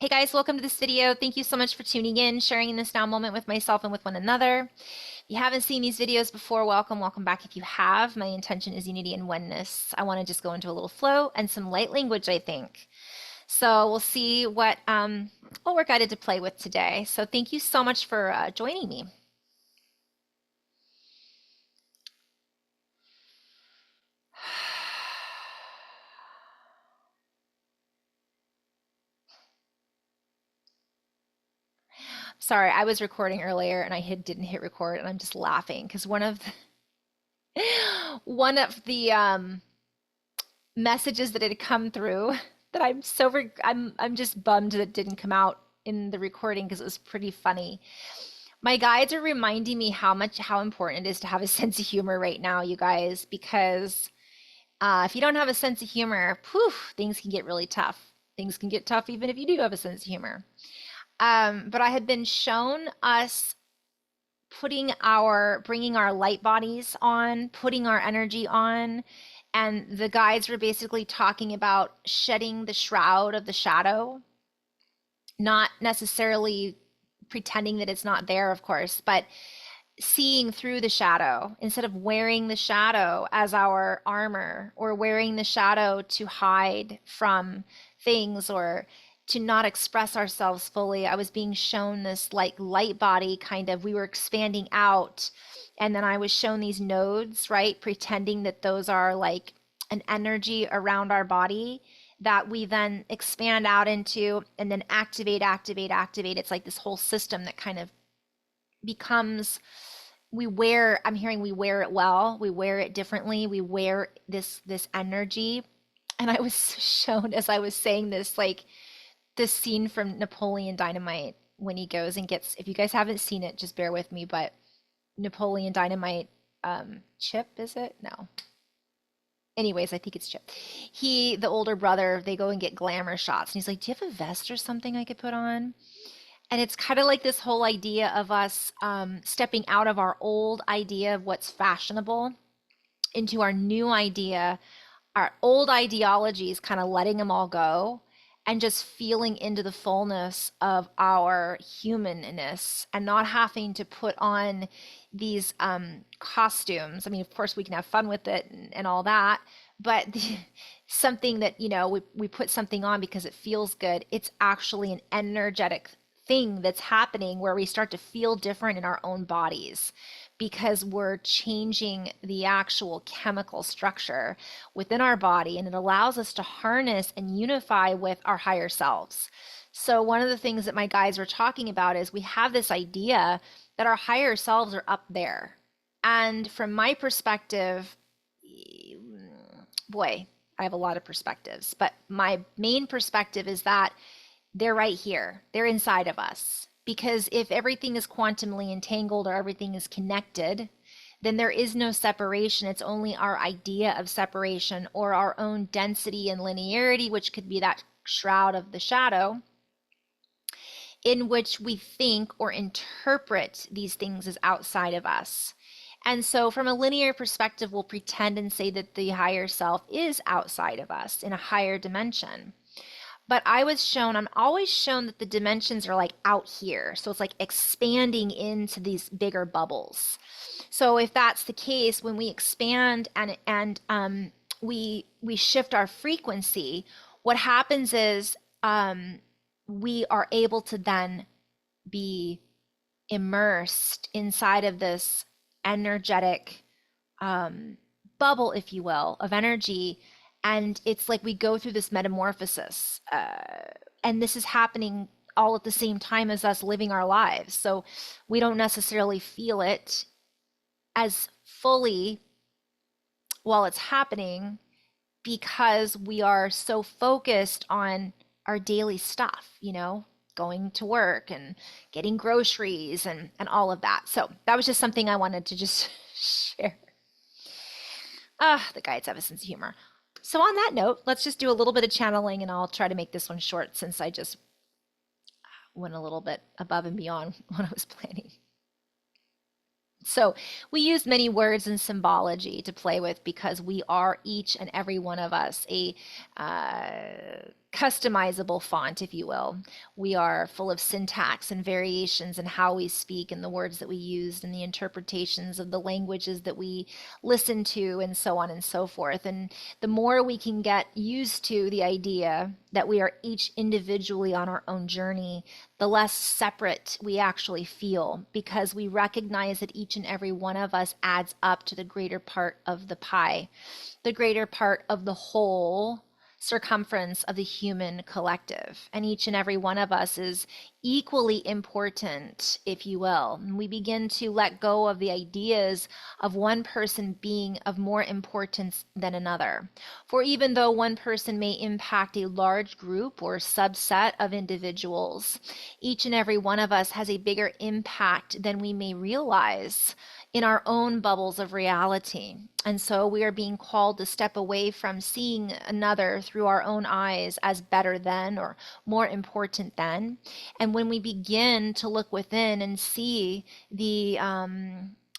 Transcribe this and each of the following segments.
Hey guys, welcome to this video. Thank you so much for tuning in, sharing this now moment with myself and with one another. If you haven't seen these videos before, welcome back. If you have, my intention is unity and oneness. I want to just go into a little flow and some light language, I think. So we'll see what we're guided to play with today. So thank you so much for joining me. Sorry, I was recording earlier and didn't hit record, and I'm just laughing because one of the messages that had come through that I'm just bummed that it didn't come out in the recording because it was pretty funny. My guides are reminding me how important it is to have a sense of humor right now, you guys, because if you don't have a sense of humor, poof, things can get really tough. Things can get tough even if you do have a sense of humor. But I had been shown us bringing our light bodies on, putting our energy on, and the guides were basically talking about shedding the shroud of the shadow, not necessarily pretending that it's not there, of course, but seeing through the shadow instead of wearing the shadow as our armor or wearing the shadow to hide from things or to not express ourselves fully. I was being shown this like light body we were expanding out, and then I was shown these nodes, right? Pretending that those are like an energy around our body that we then expand out into and then activate. It's like this whole system that kind of becomes, I'm hearing we wear it well, we wear it differently, we wear this energy. And I was shown as I was saying this, like this scene from Napoleon Dynamite when he goes and gets, if you guys haven't seen it, just bear with me, but Napoleon Dynamite, Chip, is it? No. Anyways, I think it's Chip. The older brother, they go and get glamour shots. And he's like, do you have a vest or something I could put on? And it's kind of like this whole idea of us stepping out of our old idea of what's fashionable into our new idea, our old ideologies, kind of letting them all go and just feeling into the fullness of our humanness and not having to put on these costumes. I mean, of course, we can have fun with it and all that, but something that, we put something on because it feels good. It's actually an energetic thing that's happening where we start to feel different in our own bodies because we're changing the actual chemical structure within our body, and it allows us to harness and unify with our higher selves. So one of the things that my guides were talking about is we have this idea that our higher selves are up there. And from my perspective, boy, I have a lot of perspectives, but my main perspective is that they're right here. They're inside of us. Because if everything is quantumly entangled or everything is connected, then there is no separation. It's only our idea of separation or our own density and linearity, which could be that shroud of the shadow, in which we think or interpret these things as outside of us. And so from a linear perspective, we'll pretend and say that the higher self is outside of us in a higher dimension. But I'm always shown that the dimensions are like out here. So it's like expanding into these bigger bubbles. So if that's the case, when we expand and we shift our frequency, what happens is we are able to then be immersed inside of this energetic bubble, if you will, of energy. And it's like we go through this metamorphosis. And this is happening all at the same time as us living our lives. So we don't necessarily feel it as fully while it's happening because we are so focused on our daily stuff, going to work and getting groceries and all of that. So that was just something I wanted to just share. The guides have a sense of humor. So on that note, let's just do a little bit of channeling, and I'll try to make this one short since I just went a little bit above and beyond what I was planning. So we use many words and symbology to play with because we are, each and every one of us, a customizable font, if you will. We are full of syntax and variations in how we speak and the words that we use and the interpretations of the languages that we listen to and so on and so forth. And the more we can get used to the idea that we are each individually on our own journey, the less separate we actually feel, because we recognize that each and every one of us adds up to the greater part of the pie, the greater part of the whole circumference of the human collective. And each and every one of us is equally important, if you will. And we begin to let go of the ideas of one person being of more importance than another. For even though one person may impact a large group or subset of individuals, each and every one of us has a bigger impact than we may realize in our own bubbles of reality. And so we are being called to step away from seeing another through our own eyes as better than or more important than. And when we begin to look within and see the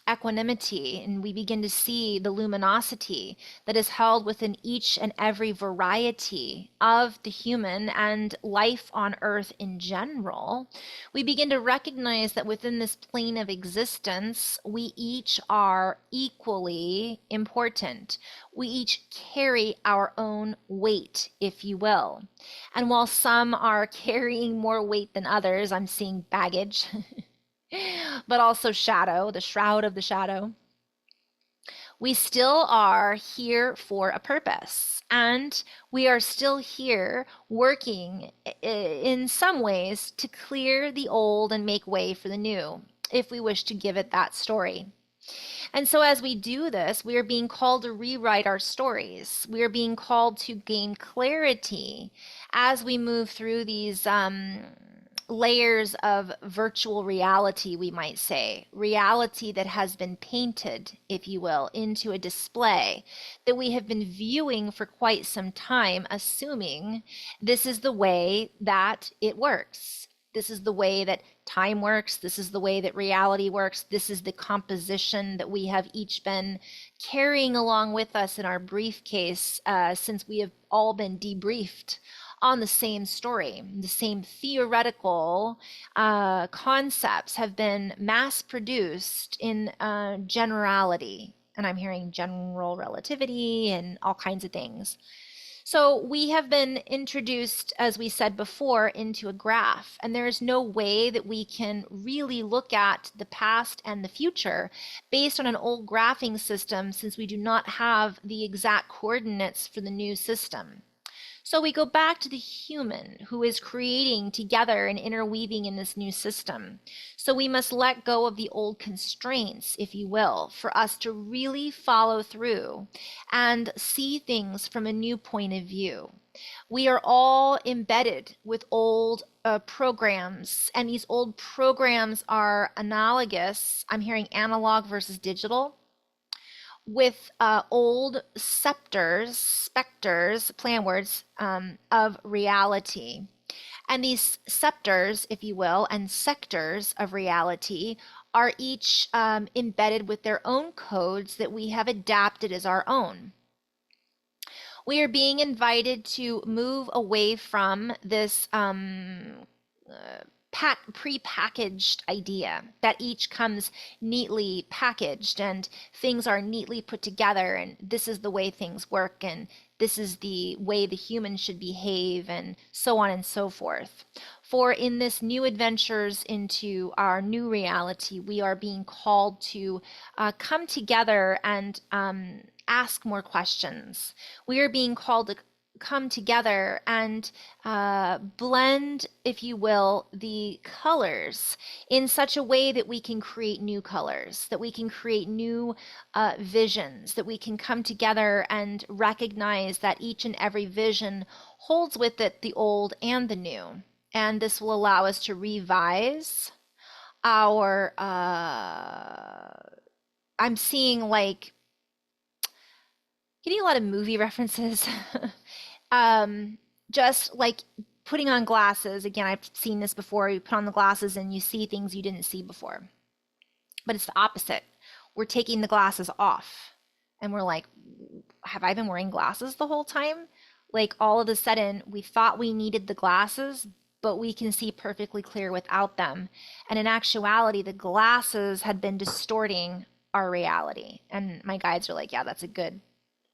equanimity, and we begin to see the luminosity that is held within each and every variety of the human and life on earth in general, we begin to recognize that within this plane of existence, we each are equally important. We each carry our own weight, if you will. And while some are carrying more weight than others, I'm seeing baggage, but also shadow, the shroud of the shadow, we still are here for a purpose. And we are still here working in some ways to clear the old and make way for the new, if we wish to give it that story. And so as we do this, we are being called to rewrite our stories. We are being called to gain clarity as we move through these layers of virtual reality, we might say, reality that has been painted, if you will, into a display that we have been viewing for quite some time, assuming this is the way that it works. This is the way that time works. This is the way that reality works. This is the composition that we have each been carrying along with us in our briefcase since we have all been debriefed on the same story. The same theoretical concepts have been mass produced in generality. And I'm hearing general relativity and all kinds of things. So we have been introduced, as we said before, into a graph, and there is no way that we can really look at the past and the future based on an old graphing system, since we do not have the exact coordinates for the new system. So we go back to the human who is creating together and interweaving in this new system. So we must let go of the old constraints, if you will, for us to really follow through and see things from a new point of view. We are all embedded with old programs, and these old programs are analogous. I'm hearing analog versus digital, with old specters, plan words, of reality. And these scepters, if you will, and sectors of reality are each embedded with their own codes that we have adapted as our own. We are being invited to move away from this pre-packaged idea that each comes neatly packaged and things are neatly put together, and this is the way things work, and this is the way the human should behave, and so on and so forth. For in this new adventures into our new reality, we are being called to come together and ask more questions. We are being called to come together and blend, if you will, the colors in such a way that we can create new colors, that we can create new visions, that we can come together and recognize that each and every vision holds with it the old and the new. And this will allow us to revise our, I'm seeing like, getting a lot of movie references. Just like putting on glasses. Again, I've seen this before. You put on the glasses and you see things you didn't see before. But it's the opposite. We're taking the glasses off and we're like, have I been wearing glasses the whole time? Like all of a sudden, we thought we needed the glasses, but we can see perfectly clear without them. And in actuality, the glasses had been distorting our reality. And my guides are like, yeah, that's a good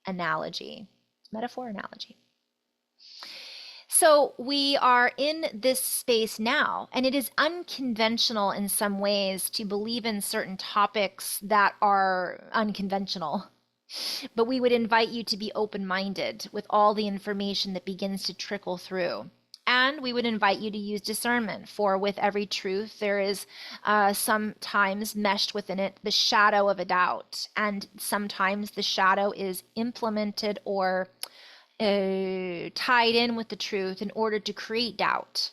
analogy, metaphor analogy. So we are in this space now, and it is unconventional in some ways to believe in certain topics that are unconventional. But we would invite you to be open-minded with all the information that begins to trickle through. And we would invite you to use discernment, for with every truth, there is sometimes meshed within it the shadow of a doubt. And sometimes the shadow is implemented or tied in with the truth in order to create doubt.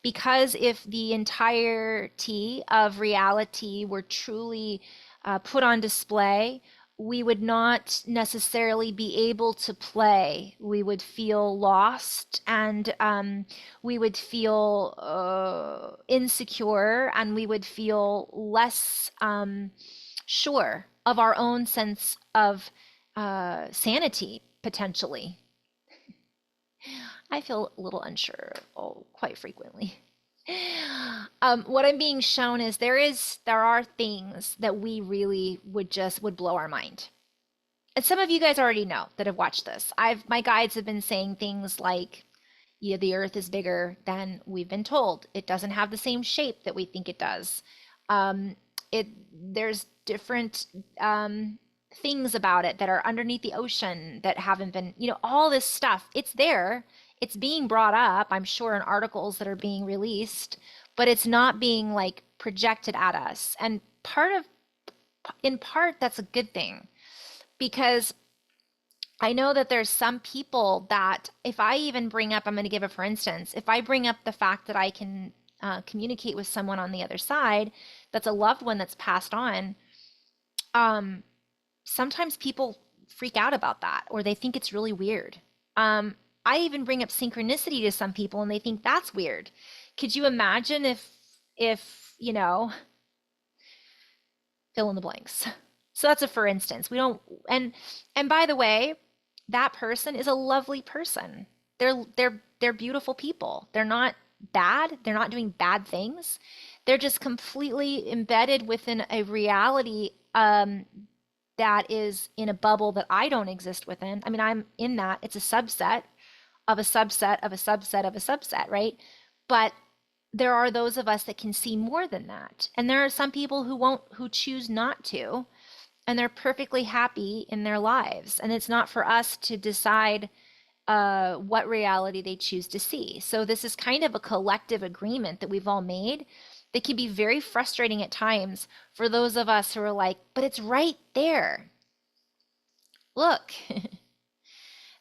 Because if the entirety of reality were truly put on display, we would not necessarily be able to play. We would feel lost, and we would feel insecure, and we would feel less sure of our own sense of sanity, potentially. I feel a little unsure quite frequently. What I'm being shown is there are things that we really would blow our mind. And some of you guys already know that have watched this. My guides have been saying things like, yeah, the earth is bigger than we've been told. It doesn't have the same shape that we think it does. There's different things about it that are underneath the ocean that haven't been, all this stuff. It's there. It's being brought up, I'm sure, in articles that are being released, but it's not being like projected at us. And in part, that's a good thing, because I know that there's some people that if I even bring up, I'm going to give a for instance, if I bring up the fact that I can communicate with someone on the other side, that's a loved one that's passed on, sometimes people freak out about that, or they think it's really weird. I even bring up synchronicity to some people and they think that's weird. Could you imagine if, fill in the blanks. So that's a for instance. We don't, and by the way, that person is a lovely person. They're beautiful people. They're not bad. They're not doing bad things. They're just completely embedded within a reality that is in a bubble that I don't exist within. I mean, I'm in that. It's a subset of a subset of a subset of a subset, right? But there are those of us that can see more than that. And there are some people who choose not to, and they're perfectly happy in their lives. And it's not for us to decide what reality they choose to see. So this is kind of a collective agreement that we've all made that can be very frustrating at times for those of us who are like, but it's right there. Look.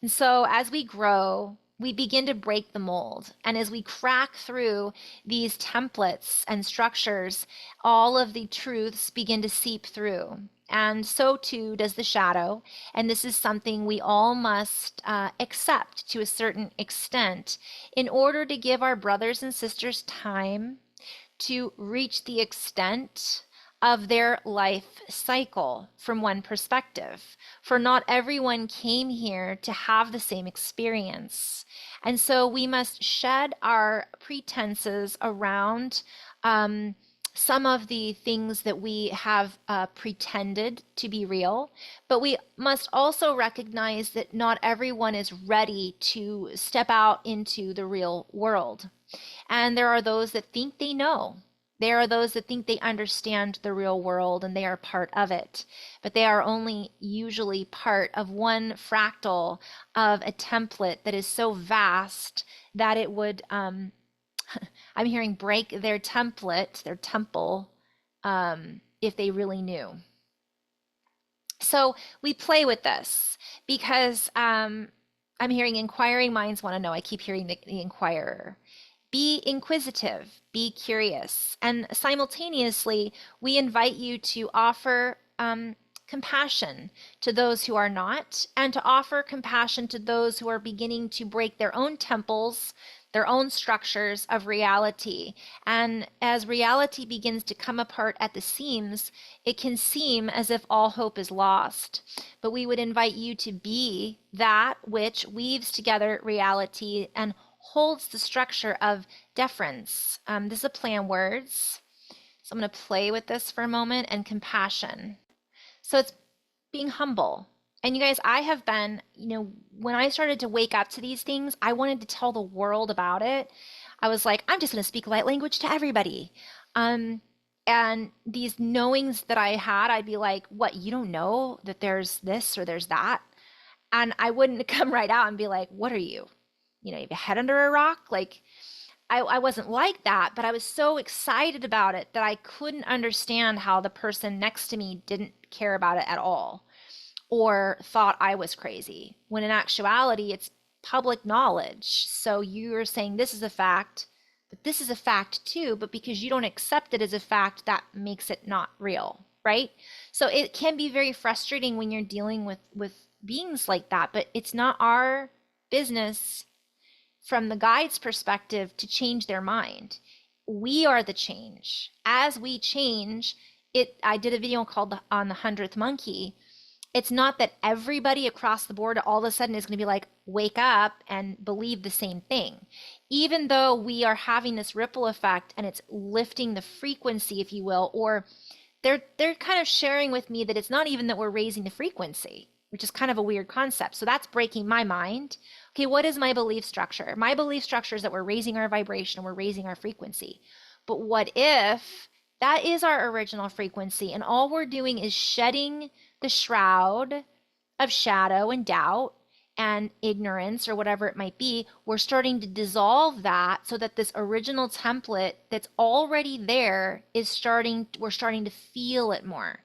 And so as we grow, we begin to break the mold. And as we crack through these templates and structures, all of the truths begin to seep through. And so too does the shadow. And this is something we all must accept to a certain extent in order to give our brothers and sisters time to reach the extent of their life cycle from one perspective. For not everyone came here to have the same experience. And so we must shed our pretenses around some of the things that we have pretended to be real, but we must also recognize that not everyone is ready to step out into the real world. And there are those that think they know. There are those that think they understand the real world and they are part of it, but they are only usually part of one fractal of a template that is so vast that it would, I'm hearing, break their template, their temple, if they really knew. So we play with this because I'm hearing inquiring minds want to know. I keep hearing the inquirer. Be inquisitive, be curious, and simultaneously, we invite you to offer compassion to those who are not, and to offer compassion to those who are beginning to break their own temples their own structures of reality. And as reality begins to come apart at the seams, it can seem as if all hope is lost. But we would invite you to be that which weaves together reality and holds the structure of deference. This is a play on words. So I'm going to play with this for a moment, and compassion. So it's being humble. And you guys, I have been, when I started to wake up to these things, I wanted to tell the world about it. I was like, I'm just going to speak light language to everybody. And these knowings that I had, I'd be like, what, you don't know that there's this or there's that? And I wouldn't come right out and be like, what are you? You have your head under a rock? Like, I wasn't like that, but I was so excited about it that I couldn't understand how the person next to me didn't care about it at all or thought I was crazy, when in actuality, it's public knowledge. So you're saying this is a fact, but this is a fact too, but because you don't accept it as a fact, that makes it not real, right? So it can be very frustrating when you're dealing with beings like that, but it's not our business from the guide's perspective to change their mind. We are the change. As we change, I did a video called on the 100th monkey. It's not that everybody across the board all of a sudden is going to be like, wake up and believe the same thing. Even though we are having this ripple effect and it's lifting the frequency, if you will, or they're kind of sharing with me that it's not even that we're raising the frequency, which is kind of a weird concept. So that's breaking my mind. Okay, what is my belief structure? My belief structure is that we're raising our vibration and we're raising our frequency. But what if that is our original frequency and all we're doing is shedding the shroud of shadow and doubt and ignorance or whatever it might be? We're starting to dissolve that so that this original template that's already there we're starting to feel it more.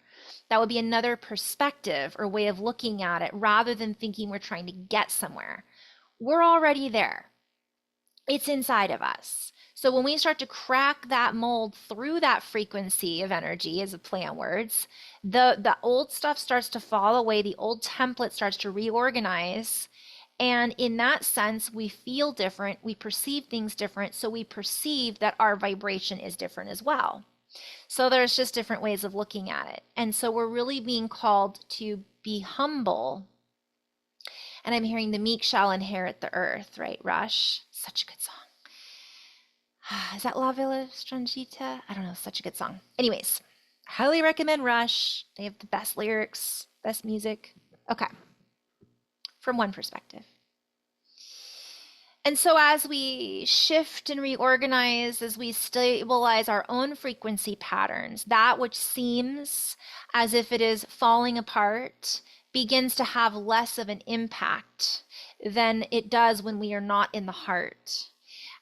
That would be another perspective or way of looking at it, rather than thinking we're trying to get somewhere. We're already there. It's inside of us. So when we start to crack that mold through that frequency of energy, as a play on words, the old stuff starts to fall away, the old template starts to reorganize. And in that sense, we feel different, we perceive things different, so we perceive that our vibration is different as well. So there's just different ways of looking at it. And so we're really being called to be humble. And I'm hearing the meek shall inherit the earth, right? Rush, such a good song. Is that La Villa Strangita? I don't know, such a good song. Anyways, highly recommend Rush. They have the best lyrics, best music. Okay, from one perspective. And so as we shift and reorganize, as we stabilize our own frequency patterns, that which seems as if it is falling apart begins to have less of an impact than it does when we are not in the heart.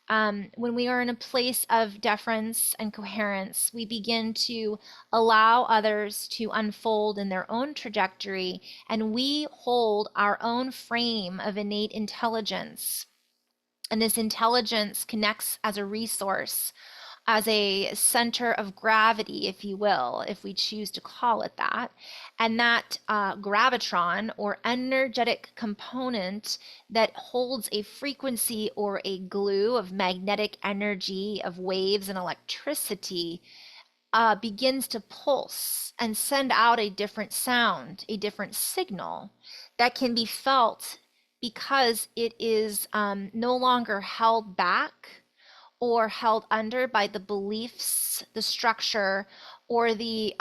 When we are in a place of deference and coherence, we begin to allow others to unfold in their own trajectory, and we hold our own frame of innate intelligence. And this intelligence connects as a resource, as a center of gravity, if you will, if we choose to call it that. And that gravitron or energetic component that holds a frequency or a glue of magnetic energy, of waves and electricity, begins to pulse and send out a different sound, a different signal that can be felt because it is no longer held back or held under by the beliefs, the structure, or the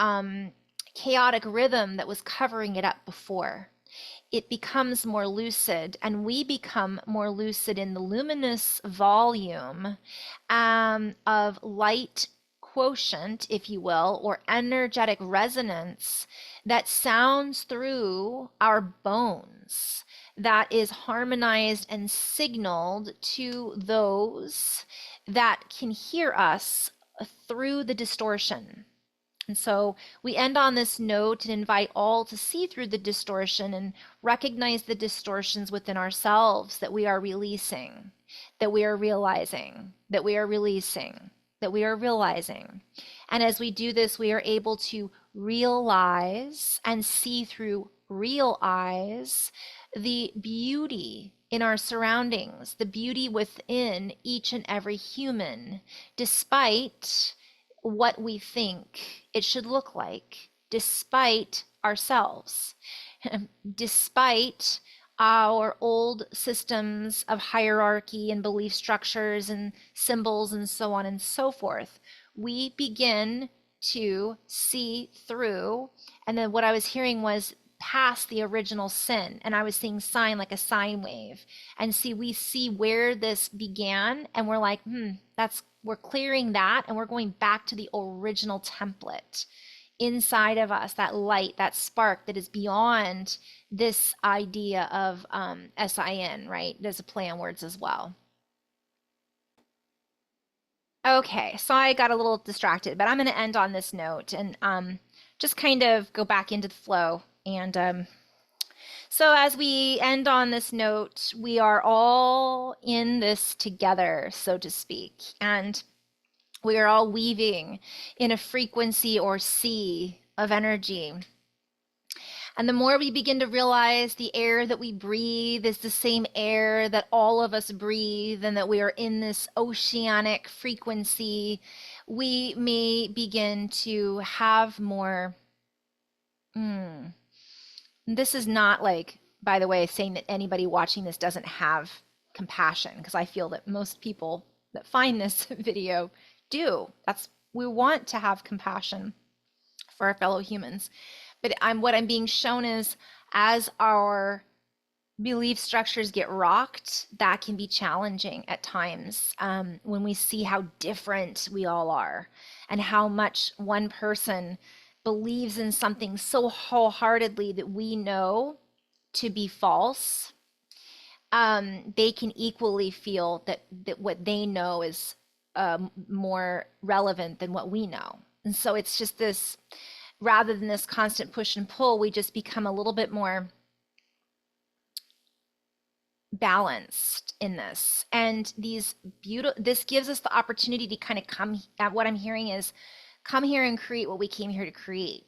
chaotic rhythm that was covering it up before. It becomes more lucid, and we become more lucid in the luminous volume of light quotient, if you will, or energetic resonance that sounds through our bones, that is harmonized and signaled to those that can hear us through the distortion. And so we end on this note and invite all to see through the distortion and recognize the distortions within ourselves that we are releasing, that we are realizing, that we are releasing, that we are realizing. And as we do this, we are able to realize and see through real eyes the beauty in our surroundings, the beauty within each and every human, despite what we think it should look like, despite ourselves, despite our old systems of hierarchy and belief structures and symbols and so on and so forth. We begin to see through. And then what I was hearing was past the original sin. And I was seeing sign like a sine wave. And see, we see where this began and we're like, we're clearing that and we're going back to the original template inside of us, that light, that spark that is beyond this idea of sin, right? There's a play on words as well. Okay, so I got a little distracted, but I'm going to end on this note and just kind of go back into the flow. And so as we end on this note, we are all in this together, so to speak. And we are all weaving in a frequency or sea of energy. And the more we begin to realize the air that we breathe is the same air that all of us breathe, and that we are in this oceanic frequency, we may begin to have more. This is not like, by the way, saying that anybody watching this doesn't have compassion, because I feel that most people that find this video do. We want to have compassion for our fellow humans. But what I'm being shown is, as our belief structures get rocked, that can be challenging at times, when we see how different we all are and how much one person believes in something so wholeheartedly that we know to be false. They can equally feel that what they know is more relevant than what we know. And so it's just this, rather than this constant push and pull, we just become a little bit more balanced in this. And this gives us the opportunity to kind of come at, what I'm hearing is, come here and create what we came here to create.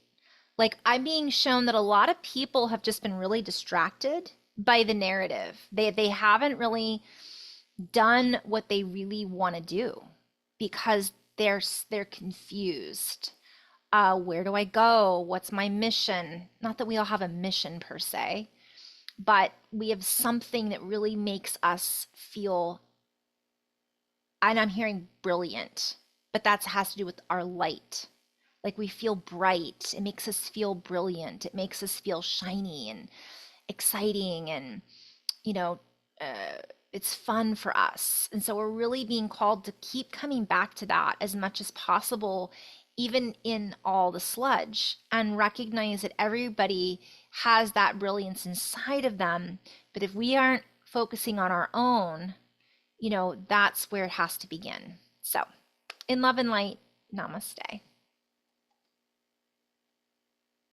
Like, I'm being shown that a lot of people have just been really distracted by the narrative. They haven't really done what they really want to do because they're confused. Where do I go? What's my mission? Not that we all have a mission per se, but we have something that really makes us feel, and I'm hearing brilliant, but that has to do with our light. Like, we feel bright. It makes us feel brilliant. It makes us feel shiny and exciting, and it's fun for us. And so we're really being called to keep coming back to that as much as possible, even in all the sludge, and recognize that everybody has that brilliance inside of them. But if we aren't focusing on our own, that's where it has to begin. So, in love and light, namaste.